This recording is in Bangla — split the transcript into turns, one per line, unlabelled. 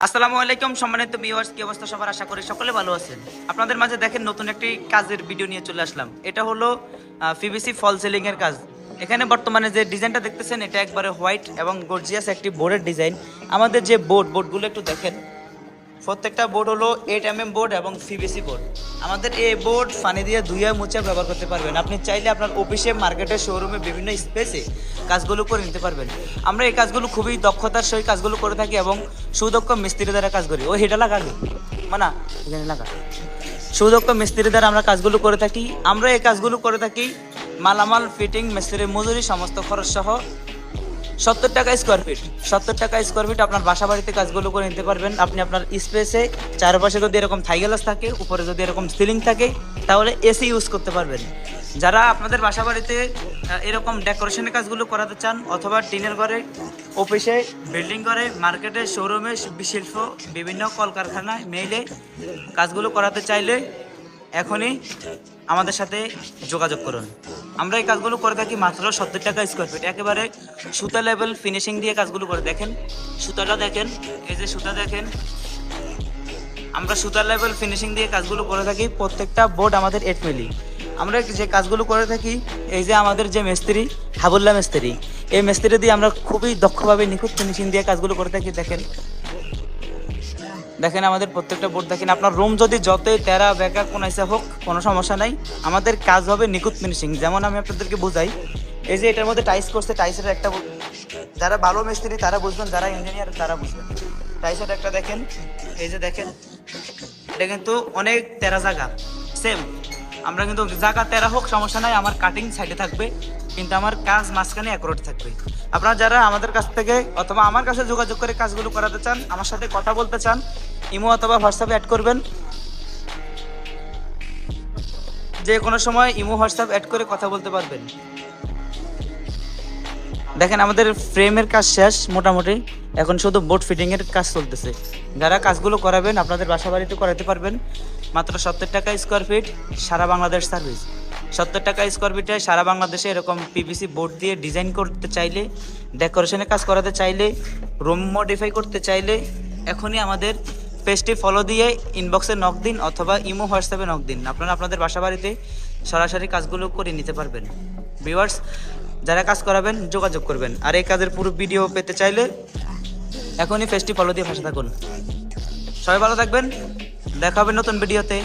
আসসালামু আলাইকুম সম্মানিত ভিউয়ার্স, কি অবস্থা সবার? আশা করি সকলে ভালো আছেন। আপনাদের মাঝে দেখেন নতুন একটি কাজের ভিডিও নিয়ে চলে আসলাম। এটা হলো পিভিসি ফল সিলিং এর কাজ। এখানে বর্তমানে যে ডিজাইনটা দেখতেছেন এটা একবারে হোয়াইট এবং গর্জিয়াস একটি বোর্ডের ডিজাইন। আমাদের যে বোর্ডগুলো একটু দেখেন, প্রত্যেকটা বোর্ড হলো 8 mm বোর্ড এবং পিভিসি বোর্ড। আমাদের এই বোর্ড পানি দিয়ে ধুয়ে মুছে ব্যবহার করতে পারবেন। আপনি চাইলে আপনার অফিসে, মার্কেটে, শোরুমে বিভিন্ন স্পেসে কাজগুলো করে নিতে পারবেন। আমরা এই কাজগুলো খুবই দক্ষতার সহিত কাজগুলো করে থাকি এবং সুদক্ষ মিস্ত্রি দ্বারা কাজ করি। ও হেটা লাগাবে মানা এখানে লাগা সুদক্ষ মিস্ত্রি দ্বারা আমরা কাজগুলো করে থাকি। আমরা এই কাজগুলো করে থাকি মালামাল, ফিটিং, মিস্ত্রির মজুরি, সমস্ত খরচ সহ 70 টাকা স্কোয়ার ফিট। 70 টাকা স্কোয়ার ফিট আপনার বাসা বাড়িতে কাজগুলো করে নিতে পারবেন। আপনি আপনার স্পেসে চারপাশে যদি এরকম থাইগ্লাস থাকে, উপরে যদি এরকম সিলিং থাকে, তাহলে এসি ইউজ করতে পারবেন। যারা আপনাদের বাসা বাড়িতে এরকম ডেকোরেশনের কাজগুলো করাতে চান, অথবা টিনের ঘরে, অফিসে, বিল্ডিং ঘরে, মার্কেটে, শোরুমে, শিল্প, বিভিন্ন কলকারখানায়, মেইলে কাজগুলো করাতে চাইলে এখনই আমাদের সাথে যোগাযোগ করুন। আমরা এই কাজগুলো করে থাকি মাত্র 70 টাকা স্কোয়ার ফিট। একেবারে সুতা লেভেল ফিনিশিং দিয়ে কাজগুলো করে দেখেন। সুতাটা দেখেন, এই যে সুতা দেখেন, আমরা সুতার লেভেল ফিনিশিং দিয়ে কাজগুলো করে থাকি। প্রত্যেকটা বোর্ড আমাদের 8 মিলি। আমরা যে কাজগুলো করে থাকি, এই যে আমাদের যে মিস্ত্রি হাবুল্লাহ মিস্ত্রি, এই মিস্ত্রি দিয়ে আমরা খুবই দক্ষভাবে নিখুঁত ফিনিশিং দিয়ে কাজগুলো করে থাকি। দেখেন আমাদের প্রত্যেকটা বোর্ড দেখেন। আপনার রুম যদি যতই তেরা বেকা কোনাইসা হোক, কোনো সমস্যা নাই, আমাদের কাজ হবে নিখুঁত ফিনিশিং। যেমন আমি আপনাদেরকে বোঝাই, এই যে এটার মধ্যে টাইস করছে, টাইসের একটা, যারা ভালো মিস্ত্রি তারা বুঝবেন, যারা ইঞ্জিনিয়ার তারা বুঝবেন। টাইসের একটা দেখেন, এই যে দেখেন, এটা কিন্তু অনেক তেরা জায়গা সেম। আমরা কিন্তু জায়গা তেরা হোক সমস্যা নাই, আমার কাটিং সাইডে থাকবে, কিন্তু আমার কাজ মাঝখানে অ্যাকুরেট থাকবে। আপনারা যারা আমাদের কাছ থেকে অথবা আমার কাছে যোগাযোগ করে কাজগুলো করাতে চান, আমার সাথে কথা বলতে চান, ইমো অথবা হোয়াটসঅ্যাপে অ্যাড করবেন। যে কোনো সময় ইমো, হোয়াটসঅ্যাপ অ্যাড করে কথা বলতে পারবেন। দেখেন আমাদের ফ্রেমের কাজ শেষ মোটামুটি, এখন শুধু বোর্ড ফিটিংয়ের কাজ চলতেছে। যারা কাজগুলো করাবেন আপনাদের বাসা বাড়িতে করাতে পারবেন মাত্র 70 টাকা স্কোয়ার ফিট, সারা বাংলাদেশ সার্ভিস। 70 টাকা স্কোয়ার ফিটে সারা বাংলাদেশে এরকম পিভিসি বোর্ড দিয়ে ডিজাইন করতে চাইলে, ডেকোরেশনের কাজ করাতে চাইলে, রুম মডিফাই করতে চাইলে এখনই আমাদের পেজটি ফলো দিয়ে ইনবক্সে নক দিন অথবা ইমো, হোয়াটসঅ্যাপে নক দিন। আপনারা আপনাদের বাসা বাড়িতে সরাসরি কাজগুলো করে নিতে পারবেন। ভিউয়ার্স, যারা কাজ করাবেন যোগাযোগ করবেন। আর এই কাজের পুরো ভিডিও পেতে চাইলে এখনই পেজটি ফলো দিয়ে পাশে থাকুন। সবাই ভালো থাকবেন, দেখা হবে নতুন ভিডিওতে।